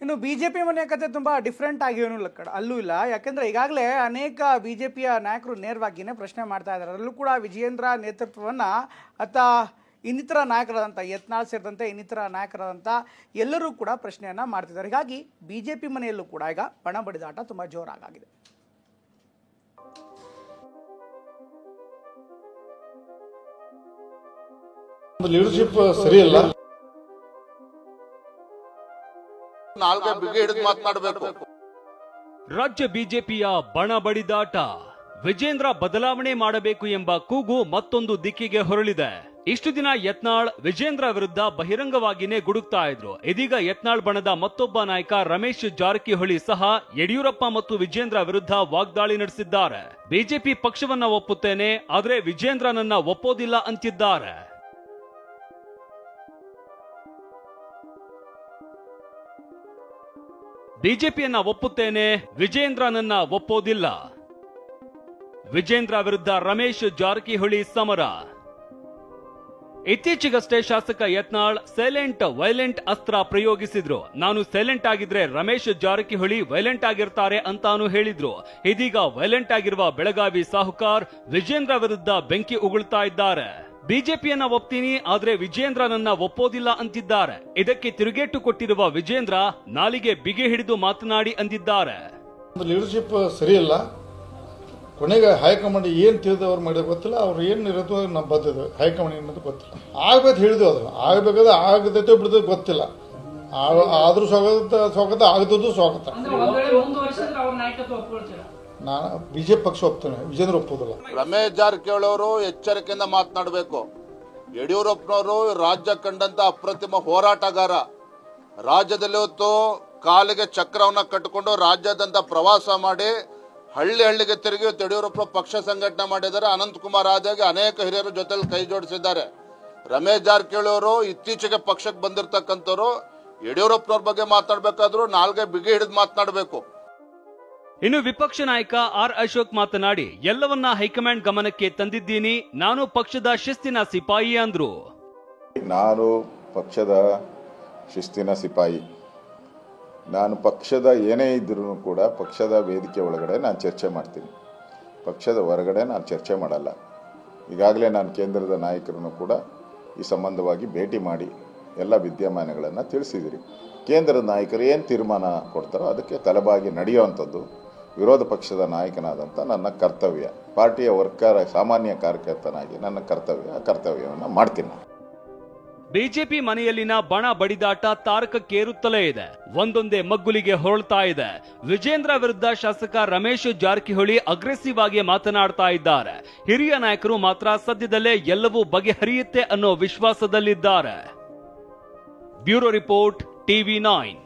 ಇನ್ನು ಬಿಜೆಪಿ ಮನೆಯ ಕತೆ ತುಂಬಾ ಡಿಫ್ರೆಂಟ್ ಆಗಿ ಏನು ಅಲ್ಲೂ ಇಲ್ಲ. ಯಾಕಂದ್ರೆ ಈಗಾಗಲೇ ಅನೇಕ ಬಿಜೆಪಿಯ ನಾಯಕರು ನೇರವಾಗಿಯೇ ಪ್ರಶ್ನೆ ಮಾಡ್ತಾ ಇದ್ದಾರೆ. ಅದರಲ್ಲೂ ಕೂಡ ವಿಜಯೇಂದ್ರ ನೇತೃತ್ವವನ್ನ ಇನ್ನಿತರ ನಾಯಕರಾದಂಥ ಯತ್ನಾಳ್ ಸೇರಿದಂತೆ ಇನ್ನಿತರ ನಾಯಕರಾದಂಥ ಎಲ್ಲರೂ ಕೂಡ ಪ್ರಶ್ನೆಯನ್ನ ಮಾಡ್ತಿದ್ದಾರೆ. ಹೀಗಾಗಿ ಬಿಜೆಪಿ ಮನೆಯಲ್ಲೂ ಕೂಡ ಈಗ ಬಣ ಬಡಿದಾಟ ತುಂಬಾ ಜೋರಾಗಿದೆ. ಲೀಡರ್ಶಿಪ್ ಸರಿಯಲ್ಲ. ನಾಲ್ಗೆ ಬಿಗಿ ಹಿಡಿದು ಮಾತನಾಡಬೇಕು. ರಾಜ್ಯ ಬಿಜೆಪಿಯ ಬಣ ಬಡಿದಾಟ, ವಿಜೇಂದ್ರ ಬದಲಾವಣೆ ಮಾಡಬೇಕು ಎಂಬ ಕೂಗು ಮತ್ತೊಂದು ದಿಕ್ಕಿಗೆ ಹೊರಳಿದೆ. ಇಷ್ಟು ದಿನ ಯತ್ನಾಳ್ ವಿಜೇಂದ್ರ ವಿರುದ್ಧ ಬಹಿರಂಗವಾಗಿಯೇ ಗುಡುಕ್ತಾ ಇದ್ರು. ಇದೀಗ ಯತ್ನಾಳ್ ಬಣದ ಮತ್ತೊಬ್ಬ ನಾಯಕ ರಮೇಶ್ ಜಾರಕಿಹೊಳಿ ಸಹ ಯಡಿಯೂರಪ್ಪ ಮತ್ತು ವಿಜೇಂದ್ರ ವಿರುದ್ಧ ವಾಗ್ದಾಳಿ ನಡೆಸಿದ್ದಾರೆ. ಬಿಜೆಪಿ ಪಕ್ಷವನ್ನ ಒಪ್ಪುತ್ತೇನೆ, ಆದ್ರೆ ವಿಜೇಂದ್ರನನ್ನ ಒಪ್ಪೋದಿಲ್ಲ ಅಂತಿದ್ದಾರೆ. ಬಿಜೆಪಿಯನ್ನ ಒಪ್ಪುತ್ತೇನೆ, ವಿಜೇಂದ್ರನನ್ನ ಒಪ್ಪೋದಿಲ್ಲ. ವಿಜೇಂದ್ರ ವಿರುದ್ಧ ರಮೇಶ್ ಜಾರಕಿಹೊಳಿ ಸಮರ. ಇತ್ತೀಚೆಗಷ್ಟೇ ಶಾಸಕ ಯತ್ನಾಳ್ ಸೈಲೆಂಟ್ ವೈಲೆಂಟ್ ಅಸ್ತ್ರ ಪ್ರಯೋಗಿಸಿದ್ರು. ನಾನು ಸೈಲೆಂಟ್ ಆಗಿದ್ರೆ ರಮೇಶ್ ಜಾರಕಿಹೊಳಿ ವೈಲೆಂಟ್ ಆಗಿರ್ತಾರೆ ಅಂತಾನು ಹೇಳಿದ್ರು. ಇದೀಗ ವೈಲೆಂಟ್ ಆಗಿರುವ ಬೆಳಗಾವಿ ಸಾಹುಕಾರ್ ವಿಜೇಂದ್ರ ವಿರುದ್ಧ ಬೆಂಕಿ ಉಗುಳ್ತಾ ಇದ್ದಾರೆ. ಬಿಜೆಪಿಯನ್ನ ಒಪ್ತೀನಿ, ಆದ್ರೆ ವಿಜೇಂದ್ರನನ್ನ ಒಪ್ಪೋದಿಲ್ಲ ಅಂತಿದ್ದಾರೆ. ಇದಕ್ಕೆ ತಿರುಗೇಟು ಕೊಟ್ಟಿರುವ ವಿಜೇಂದ್ರ ನಾಲಿಗೆ ಬಿಗಿ ಹಿಡಿದು ಮಾತನಾಡಿ ಅಂದಿದ್ದಾರೆ. ಲೀಡರ್ಶಿಪ್ ಸರಿಯಲ್ಲ. ಕೊನೆಗೆ ಹೈಕಮಾಂಡ್ ಏನ್ ತಿಳಿದವ್ರು ಮಾಡಿದ್ರೆ ಗೊತ್ತಿಲ್ಲ. ಅವ್ರು ಏನ್ ಇರೋದು ನಮ್ಮ ಬರ್ತದೆ, ಹೈಕಮಾಂಡ್ ಏನಂತ ಗೊತ್ತಿಲ್ಲ. ಆಗ್ಬೇಕು ಹೇಳಿದ್ವಿ, ಅದು ಆಗಬೇಕಾದ್ರೆ ಆಗದೈತೆ ಬಿಡೋದು ಗೊತ್ತಿಲ್ಲ. ಆದ್ರೂ ಸ್ವಾಗತ ಆಗದದ್ದು ಸ್ವಾಗತ. ನಾನು ಬಿಜೆಪಿ ಪಕ್ಷ ಒಪ್ತೇನೆ, ವಿಜೇಂದ್ರ ಒಪ್ಪೋದಿಲ್ಲ. ರಮೇಶ್ ಜಾರಕಿಹೊಳಿ ಅವರು ಎಚ್ಚರಿಕೆಯಿಂದ ಮಾತನಾಡಬೇಕು. ಯಡಿಯೂರಪ್ಪನವರು ರಾಜ್ಯ ಕಂಡಂತ ಅಪ್ರತಿಮ ಹೋರಾಟಗಾರ. ರಾಜ್ಯದಲ್ಲಿ ಹೊತ್ತು ಕಾಲಿಗೆ ಚಕ್ರವನ್ನ ಕಟ್ಟಿಕೊಂಡು ರಾಜ್ಯಾದ್ಯಂತ ಪ್ರವಾಸ ಮಾಡಿ ಹಳ್ಳಿಗೆ ತಿರುಗಿ ಯಡಿಯೂರಪ್ಪ ಪಕ್ಷ ಸಂಘಟನೆ ಮಾಡಿದ್ದಾರೆ. ಅನಂತಕುಮಾರ್ ಆದಾಗೆ ಅನೇಕ ಹಿರಿಯರ ಜೊತೆಲಿ ಕೈ ಜೋಡಿಸಿದ್ದಾರೆ. ರಮೇಶ್ ಜಾರಕಿಹೊಳಿ ಅವರು ಇತ್ತೀಚೆಗೆ ಪಕ್ಷಕ್ಕೆ ಬಂದಿರತಕ್ಕಂಥವ್ರು. ಯಡಿಯೂರಪ್ಪನವ್ರ ಬಗ್ಗೆ ಮಾತನಾಡಬೇಕಾದ್ರೂ ನಾಲ್ಗೆ ಬಿಗಿ ಹಿಡಿದು ಮಾತನಾಡಬೇಕು. ಇನ್ನು ವಿಪಕ್ಷ ನಾಯಕ ಆರ್ ಅಶೋಕ್ ಮಾತನಾಡಿ, ಎಲ್ಲವನ್ನ ಹೈಕಮಾಂಡ್ ಗಮನಕ್ಕೆ ತಂದಿದ್ದೀನಿ, ನಾನು ಪಕ್ಷದ ಶಿಸ್ತಿನ ಸಿಪಾಯಿ ಅಂದ್ರು. ನಾನು ಪಕ್ಷದ ಶಿಸ್ತಿನ ಸಿಪಾಯಿ. ನಾನು ಪಕ್ಷದ ಏನೇ ಇದ್ರೂ ಕೂಡ ಪಕ್ಷದ ವೇದಿಕೆ ಒಳಗಡೆ ನಾನು ಚರ್ಚೆ ಮಾಡ್ತೀನಿ, ಪಕ್ಷದ ಹೊರಗಡೆ ನಾನು ಚರ್ಚೆ ಮಾಡಲ್ಲ. ಈಗಾಗಲೇ ನಾನು ಕೇಂದ್ರದ ನಾಯಕರನ್ನು ಕೂಡ ಈ ಸಂಬಂಧವಾಗಿ ಭೇಟಿ ಮಾಡಿ ಎಲ್ಲ ವಿದ್ಯಮಾನಗಳನ್ನು ತಿಳಿಸಿದಿರಿ. ಕೇಂದ್ರದ ನಾಯಕರು ಏನು ತೀರ್ಮಾನ ಕೊಡ್ತಾರೋ ಅದಕ್ಕೆ ತಲೆಬಾಗಿ ನಡೆಯುವಂಥದ್ದು ವಿರೋಧ ಪಕ್ಷದ ನಾಯಕನಾದಂಥ ನನ್ನ ಕರ್ತವ್ಯ. ಪಾರ್ಟಿಯ ಸಾಮಾನ್ಯ ಕಾರ್ಯಕರ್ತನಾಗಿ ನನ್ನ ಕರ್ತವ್ಯವನ್ನು ಮಾಡ್ತೀನಿ. ಬಿಜೆಪಿ ಮನೆಯಲ್ಲಿನ ಬಣ ಬಡಿದಾಟ ತಾರಕಕ್ಕೇರುತ್ತಲೇ ಇದೆ. ಒಂದೊಂದೇ ಮಗ್ಗುಲಿಗೆ ಹೊರಳ್ತಾ ಇದೆ. ವಿಜೇಂದ್ರ ವಿರುದ್ಧ ಶಾಸಕ ರಮೇಶ್ ಜಾರಕಿಹೊಳಿ ಅಗ್ರೆಸಿವ್ ಆಗಿ ಮಾತನಾಡ್ತಾ ಇದ್ದಾರೆ. ಹಿರಿಯ ನಾಯಕರು ಮಾತ್ರ ಸದ್ಯದಲ್ಲೇ ಎಲ್ಲವೂ ಬಗೆಹರಿಯುತ್ತೆ ಅನ್ನೋ ವಿಶ್ವಾಸದಲ್ಲಿದ್ದಾರೆ. Bureau report, TV9.